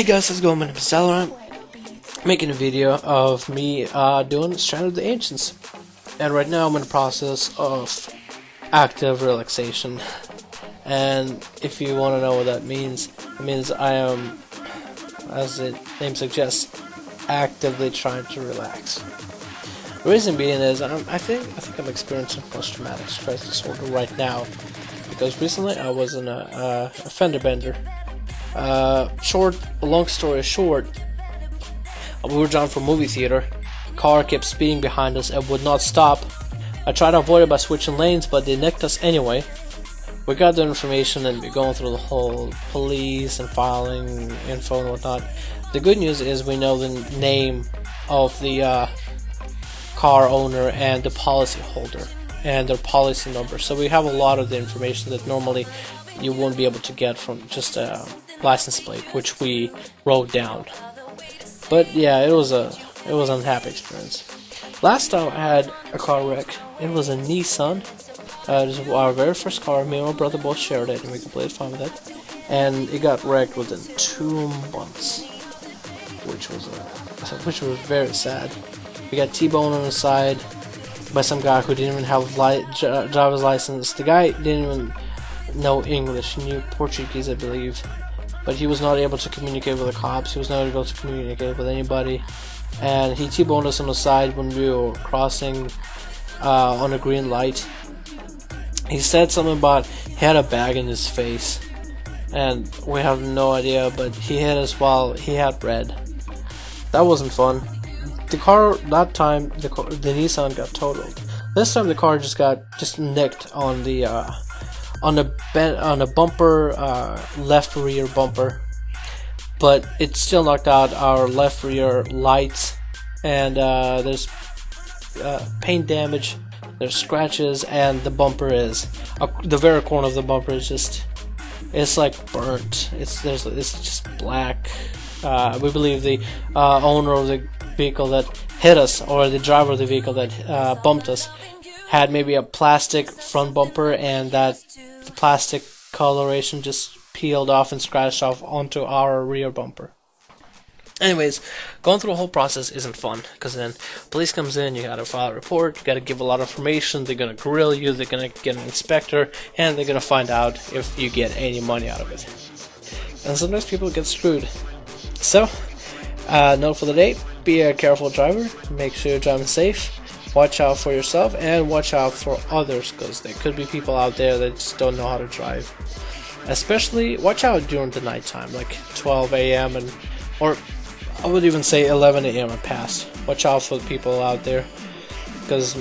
Hey guys, how's it going? My name is Tyler. I'm making a video of me doing Strand of the Ancients. And right now I'm in the process of active relaxation. And if you want to know what that means, it means I am, as the name suggests, actively trying to relax. The reason being is I think I'm experiencing post-traumatic stress disorder right now, because recently I was in a fender bender. Long story short, we were driving from a movie theater. Car kept speeding behind us and would not stop. I tried to avoid it by switching lanes, but they nicked us anyway. We got the information and we're going through the whole police and filing info and whatnot. The good news is we know the name of the car owner and the policy holder and their policy number, so we have a lot of the information that normally you won't be able to get from just a license plate, which we wrote down. But yeah, it was an unhappy experience. Last time I had a car wreck. It was a Nissan. It was our very first car. Me and my brother both shared it, and we completely fine with it. And it got wrecked within 2 months, which was very sad. We got T-boned on the side by some guy who didn't even have a driver's license. The guy didn't even know English. He knew Portuguese, I believe, but he was not able to communicate with the cops. He was not able to communicate with anybody, and he T-boned us on the side when we were crossing on a green light. He said something about he had a bag in his face, and we have no idea, but he hit us while he had red. That wasn't fun. The car that time, the Nissan got totaled. This time the car just nicked on the on a bumper, left rear bumper, but it still knocked out our left rear lights, and there's paint damage, there's scratches, and the bumper is the very corner of the bumper is it's like burnt. It's just black. We believe the owner of the vehicle that hit us, or the driver of the vehicle that bumped us, had maybe a plastic front bumper, and that the plastic coloration just peeled off and scratched off onto our rear bumper. Anyways, going through the whole process isn't fun, because then police comes in, you gotta file a report, you gotta give a lot of information, they're gonna grill you, they're gonna get an inspector, and they're gonna find out if you get any money out of it. And sometimes people get screwed. So, note for the day: be a careful driver, make sure you're driving safe, watch out for yourself, and watch out for others, because there could be people out there that just don't know how to drive. Especially watch out during the nighttime, like 12 a.m. or I would even say 11 a.m. and past. Watch out for the people out there, because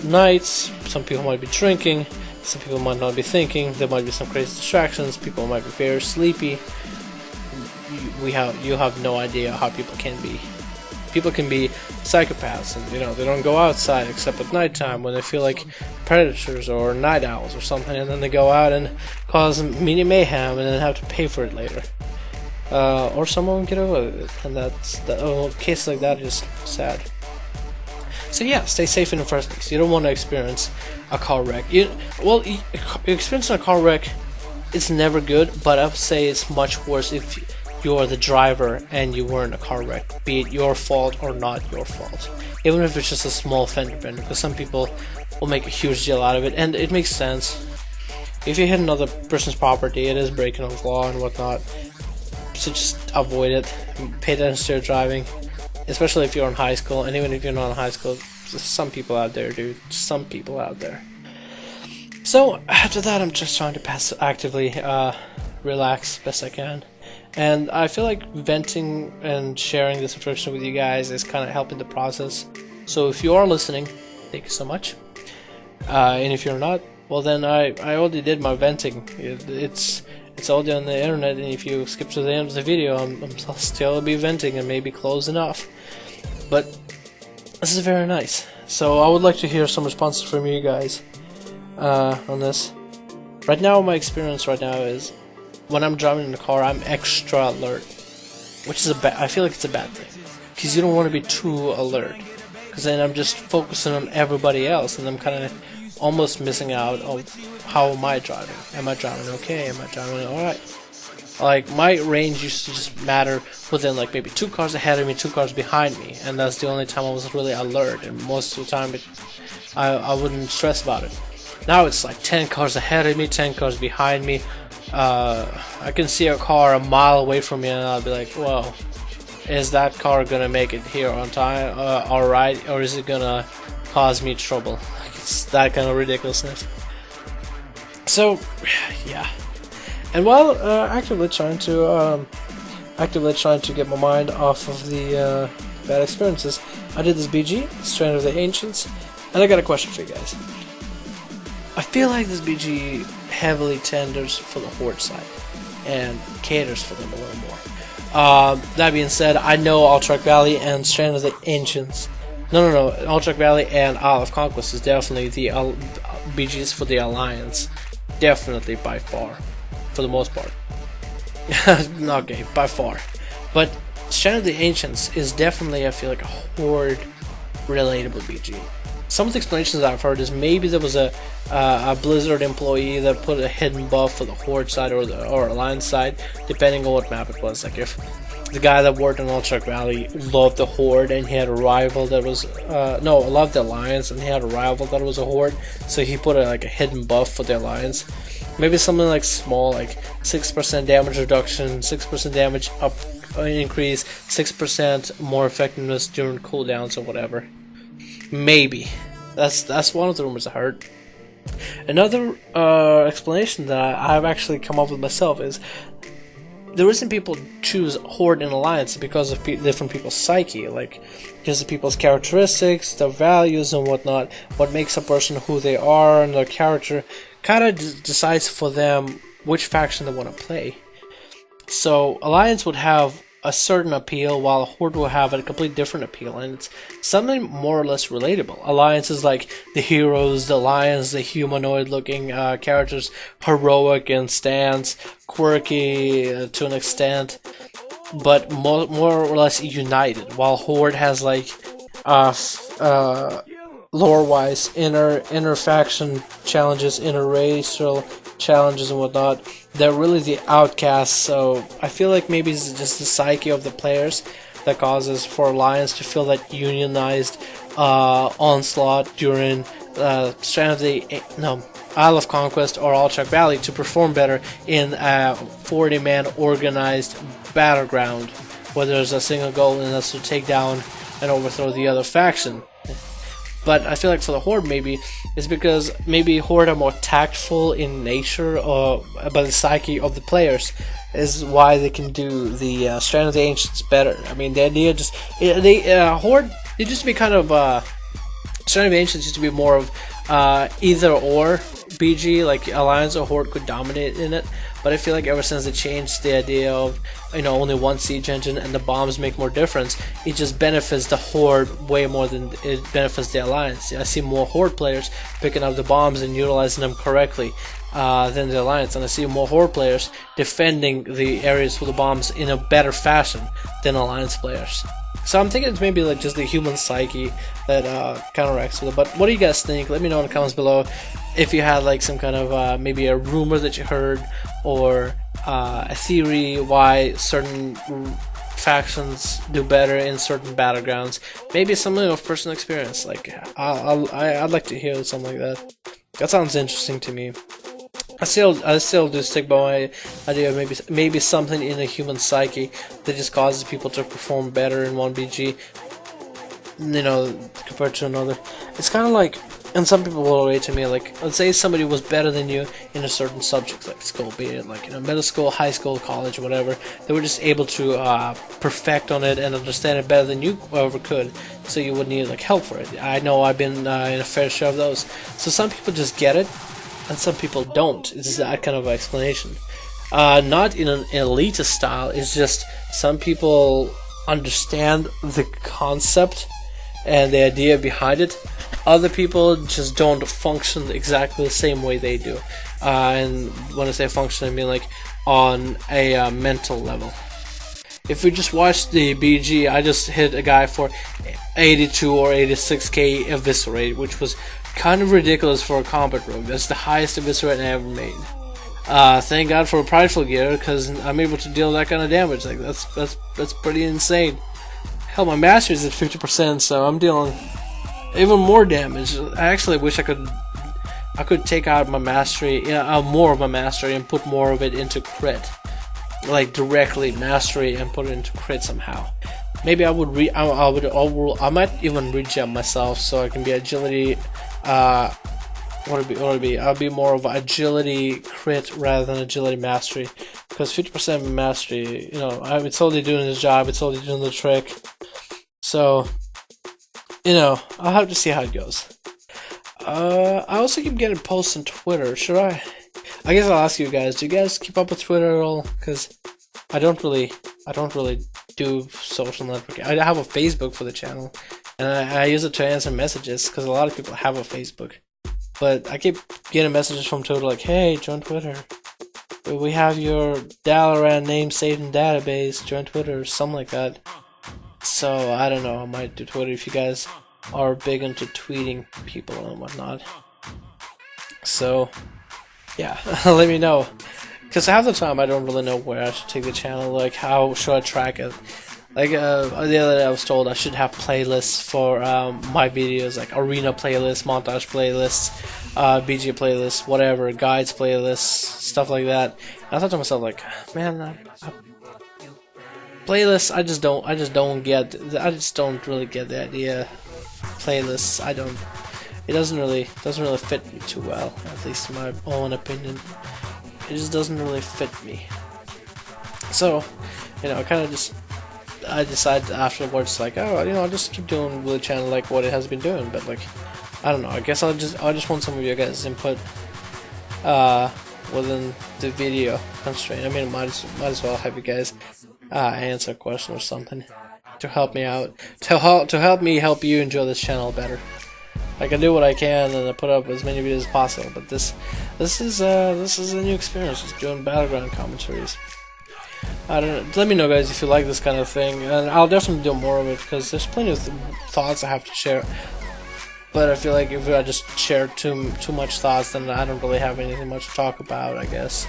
nights, some people might be drinking, some people might not be thinking, there might be some crazy distractions, people might be very sleepy. You have no idea how people can be. People can be psychopaths, and they don't go outside except at nighttime when they feel like predators or night owls or something, and then they go out and cause mini mayhem and then have to pay for it later. Or someone won't get away with it, and cases like that is sad. So yeah, stay safe in the first place. You don't want to experience a car wreck. Experiencing a car wreck, it's never good, but I would say it's much worse if you're the driver and you were in a car wreck, be it your fault or not your fault. Even if it's just a small fender bender, because some people will make a huge deal out of it, and it makes sense. If you hit another person's property, it is breaking the law and whatnot, so just avoid it. Pay attention to your driving, especially if you're in high school, and even if you're not in high school, there's some people out there, dude. Some people out there. So after that, I'm just trying to actively relax best I can. And I feel like venting and sharing this information with you guys is kind of helping the process. So if you are listening, thank you so much. And if you're not, well then I already did my venting. It's already on the internet, and if you skip to the end of the video, I'm still be venting and maybe closing off. But this is very nice. So I would like to hear some responses from you guys on this. Right now, my experience right now is, when I'm driving in the car, I'm extra alert, which is I feel like it's a bad thing, because you don't want to be too alert, because then I'm just focusing on everybody else, and I'm kind of almost missing out on how am I driving. Am I driving okay? Am I driving alright? Like, my range used to just matter within like maybe 2 cars ahead of me, 2 cars behind me, and that's the only time I was really alert, and most of the time I wouldn't stress about it. Now it's like 10 cars ahead of me, 10 cars behind me. I can see a car a mile away from me and I'll be like, whoa, is that car gonna make it here on time, alright, or is it gonna cause me trouble? Like, it's that kind of ridiculousness. So, yeah. And while actively trying to get my mind off of the bad experiences, I did this BG, Strand of the Ancients, and I got a question for you guys. I feel like this BG heavily tenders for the Horde side and caters for them a little more. That being said, I know Alterac Valley and Strand of the Ancients. No. Alterac Valley and Isle of Conquest is definitely the BGs for the Alliance. Definitely by far. For the most part. Okay, by far. But Strand of the Ancients is definitely, I feel like, a Horde relatable BG. Some of the explanations I've heard is maybe there was a Blizzard employee that put a hidden buff for the Horde side or Alliance side, depending on what map it was. Like, if the guy that worked in Alterac Valley loved the Horde and he had a rival that was loved the Alliance and he had a rival that was a Horde, so he put a hidden buff for the Alliance. Maybe something like small, like 6% damage reduction, 6% damage up increase, 6% more effectiveness during cooldowns or whatever. Maybe. That's one of the rumors I heard. Another explanation that I've actually come up with myself is the reason people choose Horde and Alliance is because of different people's psyche, like because of people's characteristics, their values and whatnot, what makes a person who they are, and their character kind of decides for them which faction they want to play. So Alliance would have a certain appeal, while Horde will have a completely different appeal, and it's something more or less relatable. Alliance is like the heroes, the lions, the humanoid-looking characters, heroic in stance, quirky to an extent, but more or less united. While Horde has like lore-wise inner faction challenges, interracial challenges and whatnot. They're really the outcasts, so I feel like maybe it's just the psyche of the players that causes for Alliance to feel that unionized onslaught during Strand of the Isle of Conquest or Alterac Valley to perform better in a 40-man organized battleground where there's a single goal, and that's to take down and overthrow the other faction. But I feel like for the Horde, maybe it's because maybe Horde are more tactful in nature, but the psyche of the players is why they can do the Strand of the Ancients better. I mean, the idea just Horde, it used to be kind of Strand of the Ancients used to be more of either or BG, like Alliance or Horde could dominate in it. But I feel like ever since they changed the idea of only one siege engine and the bombs make more difference, it just benefits the Horde way more than it benefits the Alliance. I see more Horde players picking up the bombs and utilizing them correctly than the Alliance, and I see more Horde players defending the areas for the bombs in a better fashion than Alliance players. So I'm thinking it's maybe like just the human psyche that counteracts with it. But what do you guys think? Let me know in the comments below if you had like some kind of maybe a rumor that you heard, or a theory why certain factions do better in certain battlegrounds. Maybe something of personal experience. Like I'd like to hear something like that. That sounds interesting to me. I still do stick by my idea of maybe something in the human psyche that just causes people to perform better in one BG, compared to another. It's kind of like, and some people will relate to me, like, let's say somebody was better than you in a certain subject, like school, be it like middle school, high school, college, whatever. They were just able to perfect on it and understand it better than you ever could, so you would need like help for it. I know I've been in a fair share of those. So some people just get it, and some people don't. It's that kind of explanation. Not in an elitist style, it's just some people understand the concept and the idea behind it. Other people just don't function exactly the same way they do. And when I say function, I mean like on a mental level. If we just watch the BG, I just hit a guy for 82 or 86k eviscerate, which was kind of ridiculous for a combat rogue. That's the highest eviscerate I ever made. Thank God for prideful gear, because I'm able to deal that kind of damage. Like that's pretty insane. Hell, my mastery is at 50%, so I'm dealing even more damage. I actually wish I could take out my mastery, more of my mastery, and put more of it into crit, like directly mastery and put it into crit somehow. Maybe I might even rejump myself so I can be agility. What would it be? I'll be more of agility crit rather than agility mastery, because 50% mastery, it's only doing the job, it's only doing the trick. So, I'll have to see how it goes. I also keep getting posts on Twitter. Should I? I guess I'll ask you guys. Do you guys keep up with Twitter at all? Because I don't really do social networking. I have a Facebook for the channel, and I use it to answer messages because a lot of people have a Facebook. But I keep getting messages from Twitter like, "Hey, join Twitter. We have your Dalaran name saved in database. Join Twitter," or something like that. So I don't know. I might do Twitter if you guys are big into tweeting people and whatnot. So yeah, let me know. Because half the time I don't really know where I should take the channel. Like, how should I track it? Like the other day I was told I should have playlists for my videos, like arena playlists, montage playlists, BG playlists, whatever, guides playlists, stuff like that. And I thought to myself, like, man, playlists, I just don't really get the idea. Playlists, it doesn't really fit me too well, at least in my own opinion. It just doesn't really fit me. So, I decided afterwards, like, oh, I'll just keep doing with the channel like what it has been doing. But like, I don't know. I guess I just want some of you guys' input within the video constraint. I mean, might as well have you guys answer a question or something to help me out, to help me help you enjoy this channel better. I can do what I can and I put up as many videos as possible. But this is a new experience, just doing battleground commentaries. I don't know. Let me know, guys, if you like this kind of thing, and I'll definitely do more of it because there's plenty of thoughts I have to share. But I feel like if I just share too much thoughts, then I don't really have anything much to talk about, I guess,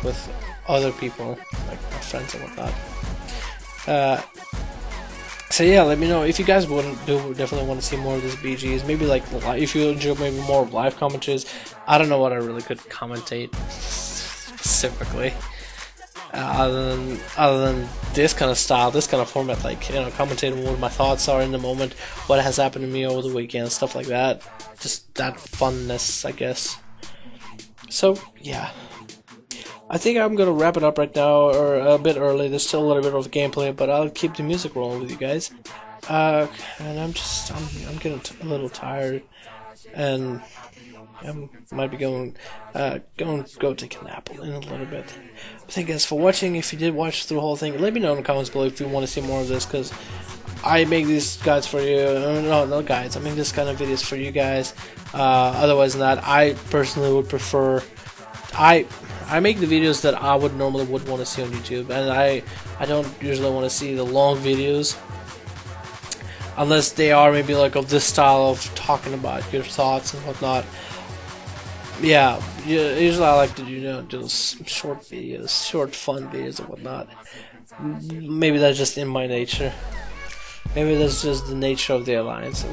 with other people, like my friends and whatnot. So yeah, let me know if you guys definitely want to see more of these BGs. Maybe like if you enjoy maybe more of live commentaries. I don't know what I really could commentate specifically. Other than this kind of style, this kind of format, like, commentating what my thoughts are in the moment, what has happened to me over the weekend, stuff like that. Just that funness, I guess. So yeah, I think I'm gonna wrap it up right now, or a bit early. There's still a little bit of gameplay, but I'll keep the music rolling with you guys. And I'm getting a little tired, and I might be go take a nap in a little bit. Thank you guys for watching. If you did watch through the whole thing, let me know in the comments below if you want to see more of this, because I make these guides for you. No, not guides. I make this kind of videos for you guys. Otherwise than that, I personally would prefer. I make the videos that I would normally want to see on YouTube, and I don't usually want to see the long videos. Unless they are maybe like of this style of talking about your thoughts and whatnot. Yeah, usually I like to do those short videos, short fun videos and whatnot. Maybe that's just in my nature. Maybe that's just the nature of the Alliance.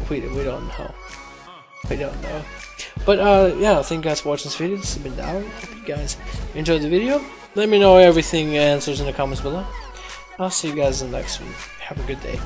we don't know. We don't know. But yeah, thank you guys for watching this video. This has been Down. Hope you guys enjoyed the video. Let me know everything answers in the comments below. I'll see you guys in the next one. Have a good day.